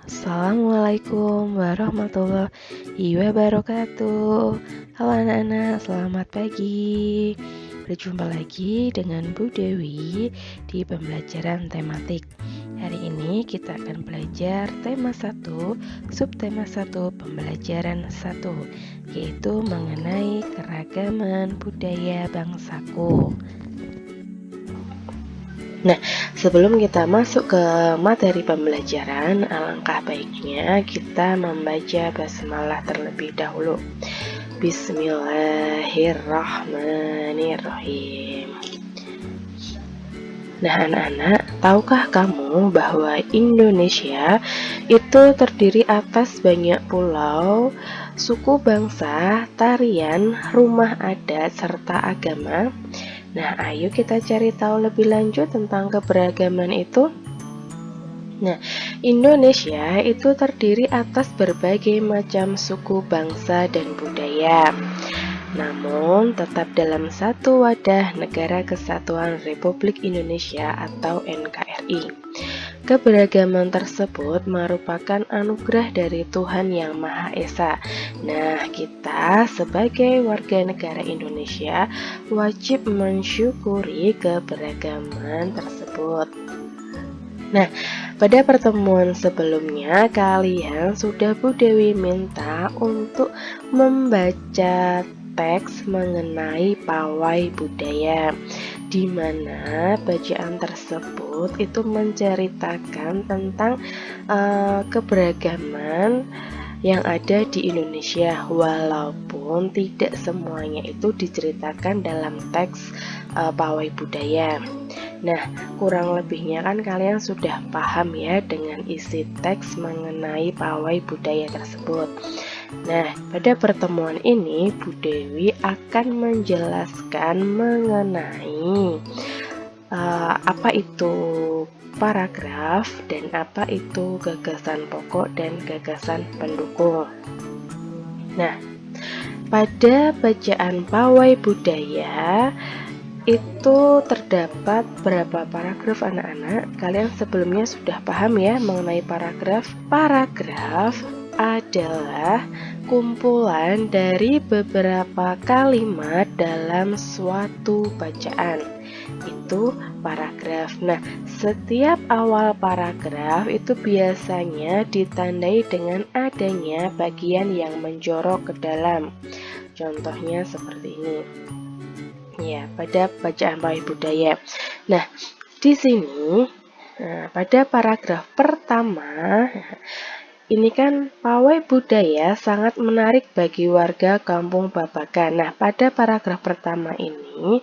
Assalamualaikum warahmatullahi wabarakatuh. Halo anak-anak, selamat pagi. Berjumpa lagi dengan Bu Dewi di pembelajaran tematik. Hari ini kita akan belajar tema 1, subtema 1, pembelajaran 1, yaitu mengenai keragaman budaya bangsaku. Nah, sebelum kita masuk ke materi pembelajaran, alangkah baiknya kita membaca basmalah terlebih dahulu. Bismillahirrahmanirrahim. Nah, anak-anak, tahukah kamu bahwa Indonesia itu terdiri atas banyak pulau, suku bangsa, tarian, rumah adat, serta agama? Nah, ayo kita cari tahu lebih lanjut tentang keberagaman itu. Nah, Indonesia itu terdiri atas berbagai macam suku, bangsa, dan budaya. Namun, tetap dalam satu wadah Negara Kesatuan Republik Indonesia atau NKRI. Keberagaman tersebut merupakan anugerah dari Tuhan Yang Maha Esa. Nah, kita sebagai warga negara Indonesia wajib mensyukuri keberagaman tersebut. Nah, pada pertemuan sebelumnya kalian sudah Bu Dewi minta untuk membaca teks mengenai pawai budaya, di mana bacaan tersebut itu menceritakan tentang keberagaman yang ada di Indonesia, walaupun tidak semuanya itu diceritakan dalam teks pawai budaya. Nah, kurang lebihnya kan kalian sudah paham ya dengan isi teks mengenai pawai budaya tersebut. Nah, pada pertemuan ini Bu Dewi akan menjelaskan mengenai apa itu paragraf dan apa itu gagasan pokok dan gagasan pendukung. Nah, pada bacaan pawai budaya itu terdapat berapa paragraf anak-anak? Kalian sebelumnya sudah paham ya mengenai paragraf? Paragraf adalah kumpulan dari beberapa kalimat dalam suatu bacaan. Itu paragraf. Nah, setiap awal paragraf itu biasanya ditandai dengan adanya bagian yang menjorok ke dalam. Contohnya seperti ini. Ya, pada bacaan pawai budaya. Nah, di sini pada paragraf pertama, ini kan pawai budaya sangat menarik bagi warga Kampung Babakan. Nah, pada paragraf pertama ini,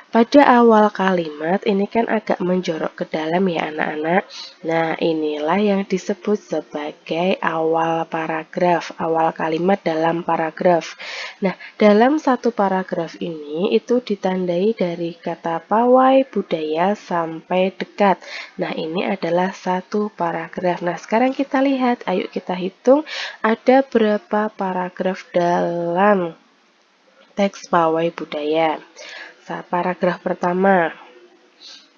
pada awal kalimat ini kan agak menjorok ke dalam ya anak-anak. Nah, inilah yang disebut sebagai awal paragraf, awal kalimat dalam paragraf. Nah, dalam satu paragraf ini itu ditandai dari kata pawai budaya sampai dekat. Nah, ini adalah satu paragraf. Nah, sekarang kita lihat, ayo kita hitung ada berapa paragraf dalam teks pawai budaya. Paragraf pertama,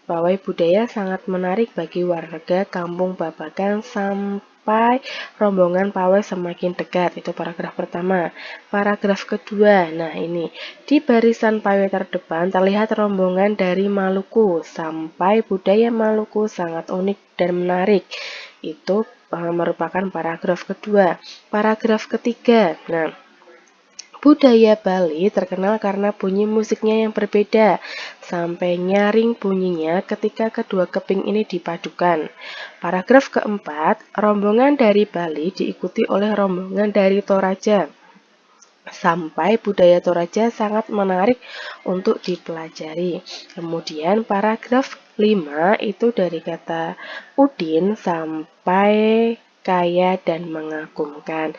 pawai budaya sangat menarik bagi warga Kampung Babakan sampai rombongan pawai semakin dekat. Itu paragraf pertama. Paragraf kedua, nah ini, di barisan pawai terdepan terlihat rombongan dari Maluku sampai budaya Maluku sangat unik dan menarik. Itu merupakan paragraf kedua. Paragraf ketiga, nah, budaya Bali terkenal karena bunyi musiknya yang berbeda, sampai nyaring bunyinya ketika kedua keping ini dipadukan. Paragraf keempat, rombongan dari Bali diikuti oleh rombongan dari Toraja, sampai budaya Toraja sangat menarik untuk dipelajari. Kemudian paragraf 5 itu dari kata Udin sampai kaya dan mengagumkan.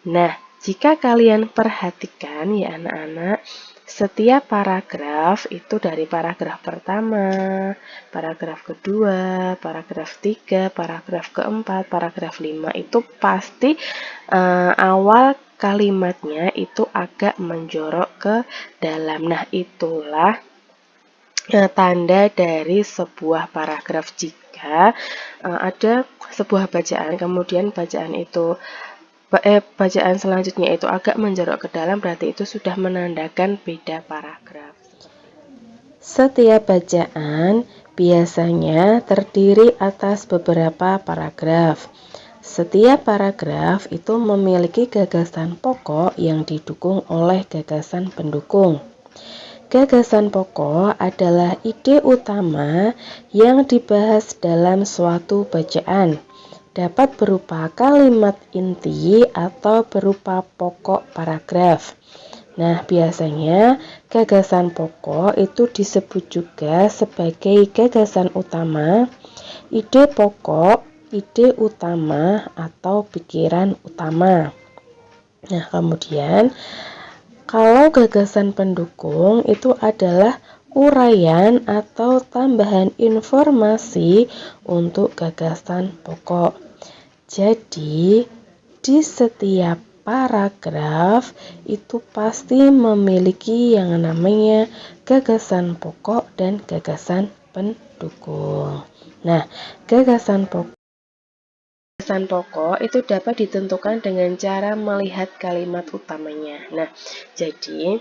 Nah, jika kalian perhatikan ya anak-anak, setiap paragraf itu dari paragraf pertama, paragraf kedua, paragraf 3, paragraf keempat, paragraf 5 itu pasti awal kalimatnya itu agak menjorok ke dalam. Nah, itulah tanda dari sebuah paragraf. Jika jika ada sebuah bacaan, kemudian bacaan selanjutnya itu agak menjorok ke dalam, berarti itu sudah menandakan beda paragraf. Setiap bacaan biasanya terdiri atas beberapa paragraf. Setiap paragraf itu memiliki gagasan pokok yang didukung oleh gagasan pendukung. Gagasan pokok adalah ide utama yang dibahas dalam suatu bacaan. Dapat berupa kalimat inti atau berupa pokok paragraf. Nah, biasanya gagasan pokok itu disebut juga sebagai gagasan utama, ide pokok, ide utama, atau pikiran utama. Nah, kemudian kalau gagasan pendukung itu adalah uraian atau tambahan informasi untuk gagasan pokok. Jadi, di setiap paragraf itu pasti memiliki yang namanya gagasan pokok dan gagasan pendukung. Nah, gagasan pokok itu dapat ditentukan dengan cara melihat kalimat utamanya. Nah, jadi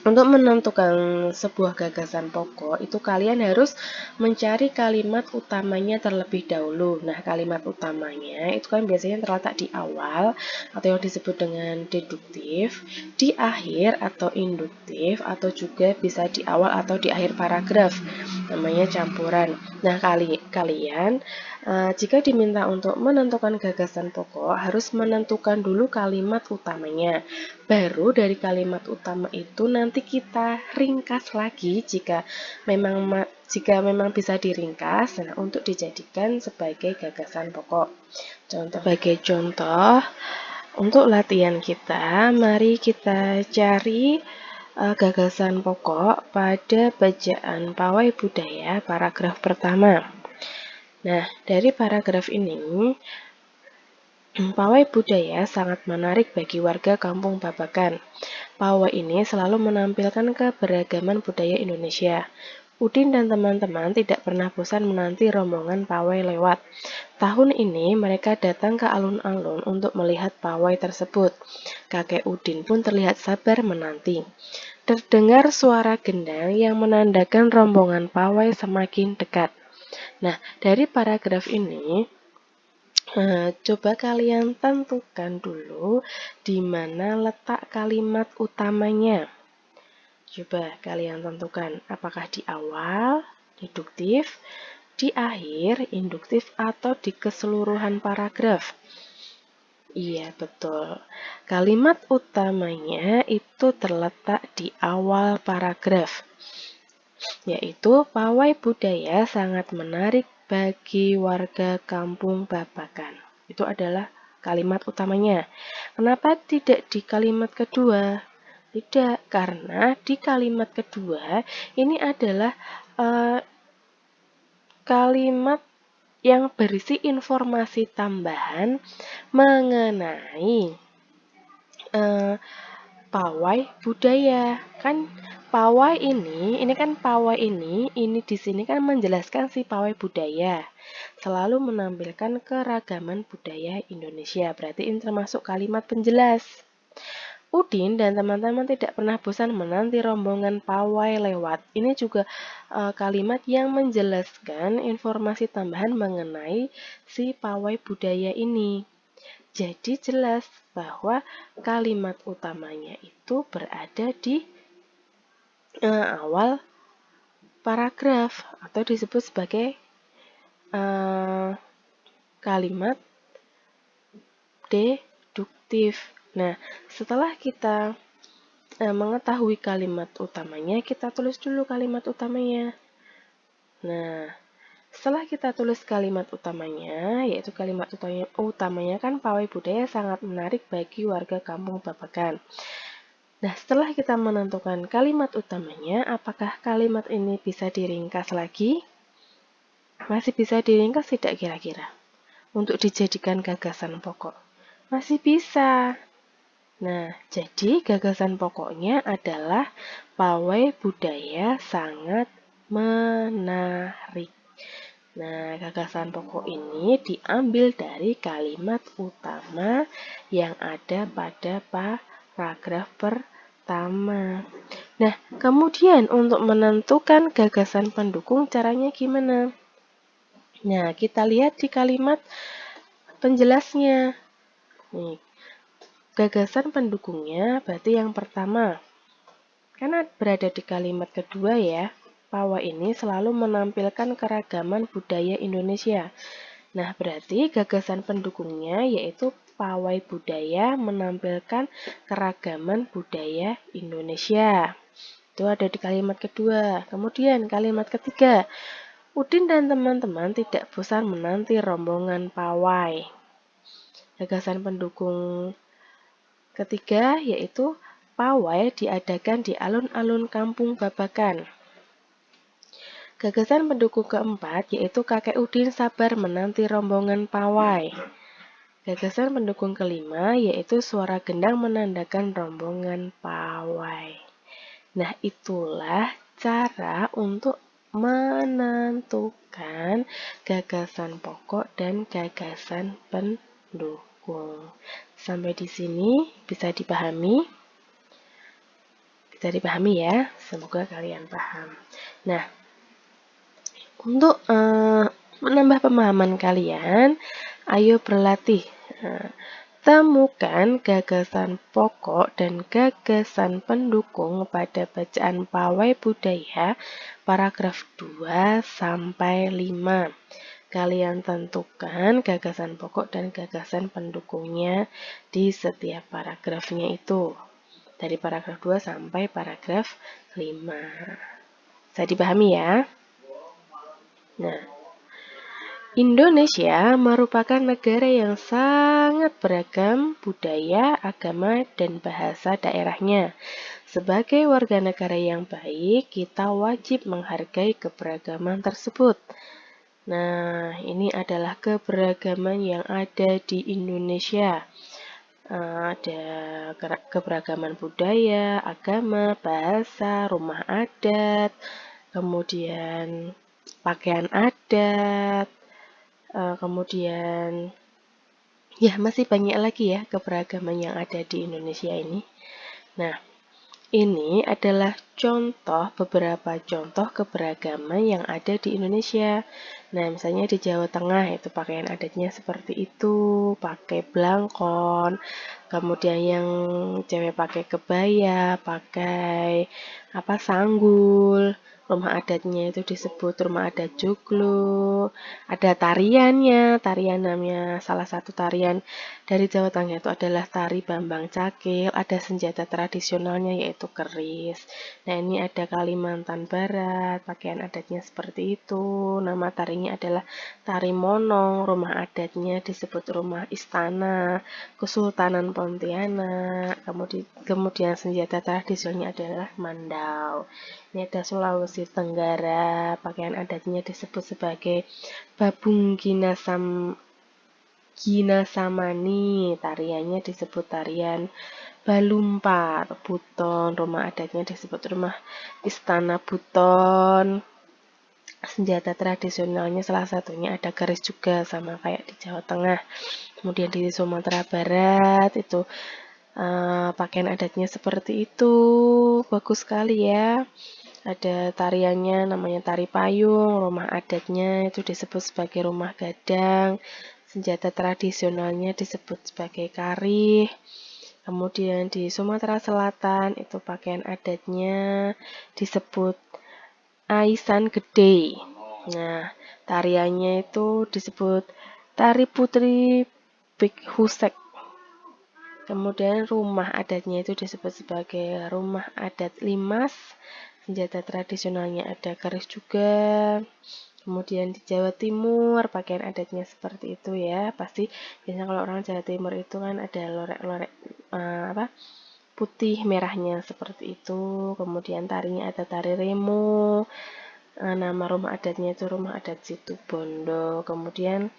untuk menentukan sebuah gagasan pokok itu kalian harus mencari kalimat utamanya terlebih dahulu. Nah, kalimat utamanya itu kan biasanya terletak di awal atau yang disebut dengan deduktif, di akhir atau induktif, atau juga bisa di awal atau di akhir paragraf. Namanya campuran. Nah, kalian jika diminta untuk menentukan gagasan pokok harus menentukan dulu kalimat utamanya. Baru dari kalimat utama itu nanti kita ringkas lagi jika memang bisa diringkas, nah, untuk dijadikan sebagai gagasan pokok. Sebagai contoh, untuk latihan kita, mari kita cari gagasan pokok pada bacaan Pawai Budaya paragraf pertama. Nah, dari paragraf ini, pawai budaya sangat menarik bagi warga Kampung Babakan. Pawai ini selalu menampilkan keberagaman budaya Indonesia. Udin dan teman-teman tidak pernah bosan menanti rombongan pawai lewat. Tahun ini mereka datang ke alun-alun untuk melihat pawai tersebut. Kakek Udin pun terlihat sabar menanti. Terdengar suara gendang yang menandakan rombongan pawai semakin dekat. Nah, dari paragraf ini, coba kalian tentukan dulu di mana letak kalimat utamanya. Coba kalian tentukan apakah di awal, deduktif, di akhir, induktif, atau di keseluruhan paragraf. Iya, betul. Kalimat utamanya itu terletak di awal paragraf, yaitu pawai budaya sangat menarik bagi warga Kampung Babakan. Itu adalah kalimat utamanya. Kenapa tidak di kalimat kedua? Tidak, karena di kalimat kedua ini adalah kalimat yang berisi informasi tambahan mengenai pawai budaya. Kan pawai ini di sini kan menjelaskan si pawai budaya. Selalu menampilkan keragaman budaya Indonesia. Berarti ini termasuk kalimat penjelas. Udin dan teman-teman tidak pernah bosan menanti rombongan pawai lewat. Ini juga kalimat yang menjelaskan informasi tambahan mengenai si pawai budaya ini. Jadi jelas bahwa kalimat utamanya itu berada di awal paragraf atau disebut sebagai kalimat deduktif. Nah, setelah kita mengetahui kalimat utamanya, kita tulis dulu kalimat utamanya. Nah, setelah kita tulis kalimat utamanya, yaitu kalimat utamanya kan pawai budaya sangat menarik bagi warga Kampung Babakan. Nah, setelah kita menentukan kalimat utamanya, apakah kalimat ini bisa diringkas lagi? Masih bisa diringkas tidak kira-kira? Untuk dijadikan gagasan pokok. Masih bisa. Nah, jadi gagasan pokoknya adalah pawai budaya sangat menarik. Nah, gagasan pokok ini diambil dari kalimat utama yang ada pada paragraf pertama. Nah, kemudian untuk menentukan gagasan pendukung caranya gimana? Nah, kita lihat di kalimat penjelasnya. Nih, gagasan pendukungnya berarti yang pertama. Karena berada di kalimat kedua ya. Pawai ini selalu menampilkan keragaman budaya Indonesia. Nah, berarti gagasan pendukungnya yaitu pawai budaya menampilkan keragaman budaya Indonesia. Itu ada di kalimat kedua. Kemudian kalimat ketiga, Udin dan teman-teman tidak bosan menanti rombongan pawai. Gagasan pendukung ketiga yaitu pawai diadakan di alun-alun Kampung Babakan. Gagasan pendukung keempat yaitu kakek Udin sabar menanti rombongan pawai. Gagasan pendukung kelima yaitu suara gendang menandakan rombongan pawai. Nah, itulah cara untuk menentukan gagasan pokok dan gagasan pendukung. Sampai di sini bisa dipahami? Bisa dipahami ya? Semoga kalian paham. Nah, untuk menambah pemahaman kalian, ayo berlatih. Temukan gagasan pokok dan gagasan pendukung pada bacaan pawai budaya paragraf 2 sampai 5. Kalian tentukan gagasan pokok dan gagasan pendukungnya di setiap paragrafnya itu. Dari paragraf 2 sampai paragraf 5. Bisa dipahami ya? Nah, Indonesia merupakan negara yang sangat beragam budaya, agama, dan bahasa daerahnya. Sebagai warga negara yang baik, kita wajib menghargai keberagaman tersebut. Nah, ini adalah keberagaman yang ada di Indonesia. Ada keberagaman budaya, agama, bahasa, rumah adat, kemudian pakaian adat, kemudian ya masih banyak lagi ya keberagaman yang ada di Indonesia ini. Nah, ini adalah beberapa contoh keberagaman yang ada di Indonesia. Nah, misalnya di Jawa Tengah itu pakaian adatnya seperti itu, pakai blangkon, kemudian yang cewek pakai kebaya, pakai sanggul. Rumah adatnya itu disebut rumah adat joglo. Ada tariannya, tarian namanya salah satu tarian dari Jawa Tengah itu adalah tari Bambang Cakil. Ada senjata tradisionalnya yaitu keris. Nah, ini ada Kalimantan Barat, pakaian adatnya seperti itu. Nama tarinya adalah tari monong, rumah adatnya disebut rumah istana, Kesultanan Pontianak. Kemudian senjata tradisionalnya adalah mandau. Ini ada Sulawesi Tenggara, pakaian adatnya disebut sebagai Babung Ginasamani, tariannya disebut tarian Balumpa. Buton, rumah adatnya disebut rumah Istana Buton. Senjata tradisionalnya salah satunya ada keris juga, sama kayak di Jawa Tengah. Kemudian di Sumatera Barat itu pakaian adatnya seperti itu, bagus sekali ya. Ada tariannya namanya tari payung, rumah adatnya itu disebut sebagai rumah gadang, senjata tradisionalnya disebut sebagai karih. Kemudian di Sumatera Selatan itu pakaian adatnya disebut aisan gede. Nah, tariannya itu disebut tari putri Big Husek. Kemudian rumah adatnya itu disebut sebagai rumah adat limas. Senjata tradisionalnya ada keris juga. Kemudian di Jawa Timur pakaian adatnya seperti itu ya. Pasti biasanya kalau orang Jawa Timur itu kan ada lorek-lorek putih merahnya seperti itu. Kemudian tarinya ada tari remo. Nama rumah adatnya itu rumah adat Situbondo. Kemudian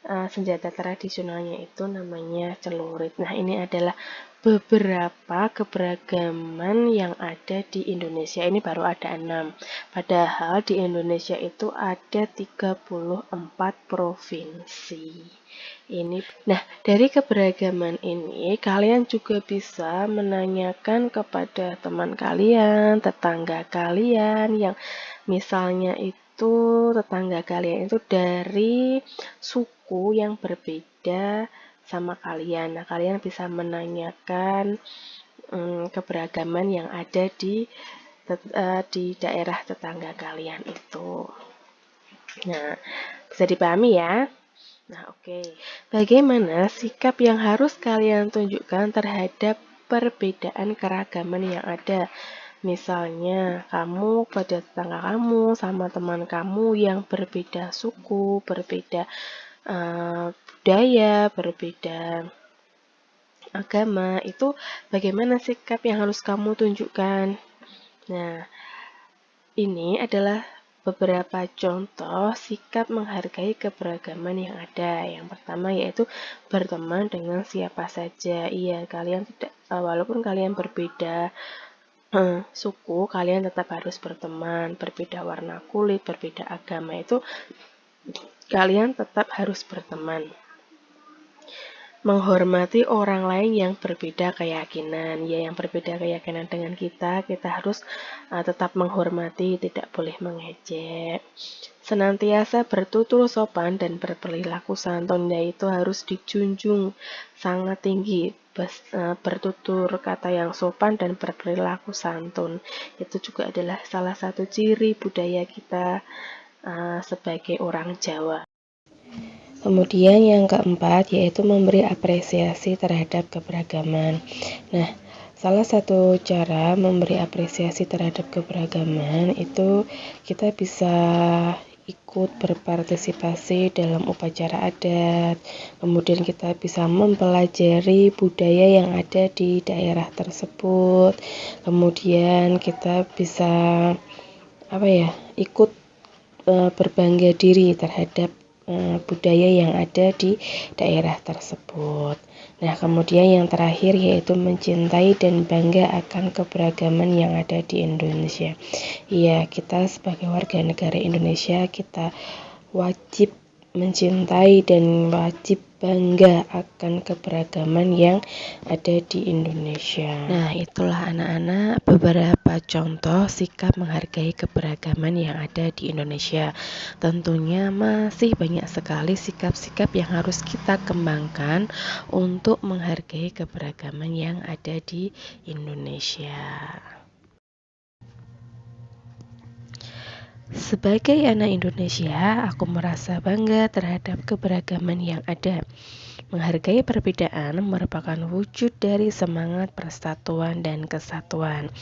senjata tradisionalnya itu namanya celurit. Nah, ini adalah beberapa keberagaman yang ada di Indonesia. Ini baru ada 6. Padahal di Indonesia itu ada 34 provinsi. Nah, dari keberagaman ini kalian juga bisa menanyakan kepada teman kalian, tetangga kalian yang misalnya itu tetangga kalian itu dari suku yang berbeda sama kalian. Nah, kalian bisa menanyakan keberagaman yang ada di daerah tetangga kalian itu. Nah, bisa dipahami ya? Nah, oke. Bagaimana sikap yang harus kalian tunjukkan terhadap perbedaan keragaman yang ada? Misalnya, kamu pada tetangga kamu sama teman kamu yang berbeda suku, berbeda budaya, berbeda agama, itu bagaimana sikap yang harus kamu tunjukkan? Nah, ini adalah beberapa contoh sikap menghargai keberagaman yang ada. Yang pertama yaitu berteman dengan siapa saja. Iya, kalian tidak, walaupun kalian berbeda suku, kalian tetap harus berteman. Berbeda warna kulit, berbeda agama itu kalian tetap harus berteman. Menghormati orang lain yang berbeda keyakinan. Ya, yang berbeda keyakinan dengan kita harus tetap menghormati, tidak boleh mengejek. Senantiasa bertutur sopan dan berperilaku santun, yaitu harus dijunjung sangat tinggi. Bertutur kata yang sopan dan berperilaku santun. Itu juga adalah salah satu ciri budaya kita sebagai orang Jawa. Kemudian yang keempat yaitu memberi apresiasi terhadap keberagaman. Nah, salah satu cara memberi apresiasi terhadap keberagaman itu kita bisa ikut berpartisipasi dalam upacara adat. Kemudian kita bisa mempelajari budaya yang ada di daerah tersebut. Kemudian kita bisa ikut berbangga diri terhadap budaya yang ada di daerah tersebut. Nah, kemudian yang terakhir yaitu mencintai dan bangga akan keberagaman yang ada di Indonesia. Iya, kita sebagai warga negara Indonesia, kita wajib mencintai dan wajib bangga akan keberagaman yang ada di Indonesia. Nah, itulah anak-anak beberapa contoh sikap menghargai keberagaman yang ada di Indonesia. Tentunya masih banyak sekali sikap-sikap yang harus kita kembangkan untuk menghargai keberagaman yang ada di Indonesia. Sebagai anak Indonesia, aku merasa bangga terhadap keberagaman yang ada. Menghargai perbedaan merupakan wujud dari semangat persatuan dan kesatuan.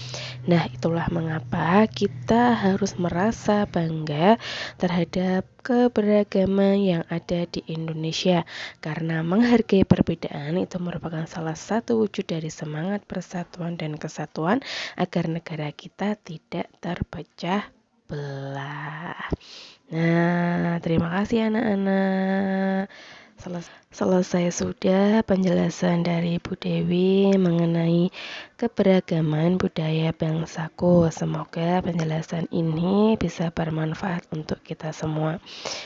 Nah, itulah mengapa kita harus merasa bangga terhadap keberagaman yang ada di Indonesia. Karena menghargai perbedaan itu merupakan salah satu wujud dari semangat persatuan dan kesatuan agar negara kita tidak terpecah belah. Nah, terima kasih anak-anak. Selesai sudah penjelasan dari Bu Dewi mengenai keberagaman budaya bangsaku. Semoga penjelasan ini bisa bermanfaat untuk kita semua.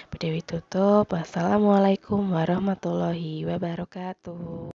Bu Dewi tutup. Wassalamualaikum warahmatullahi wabarakatuh.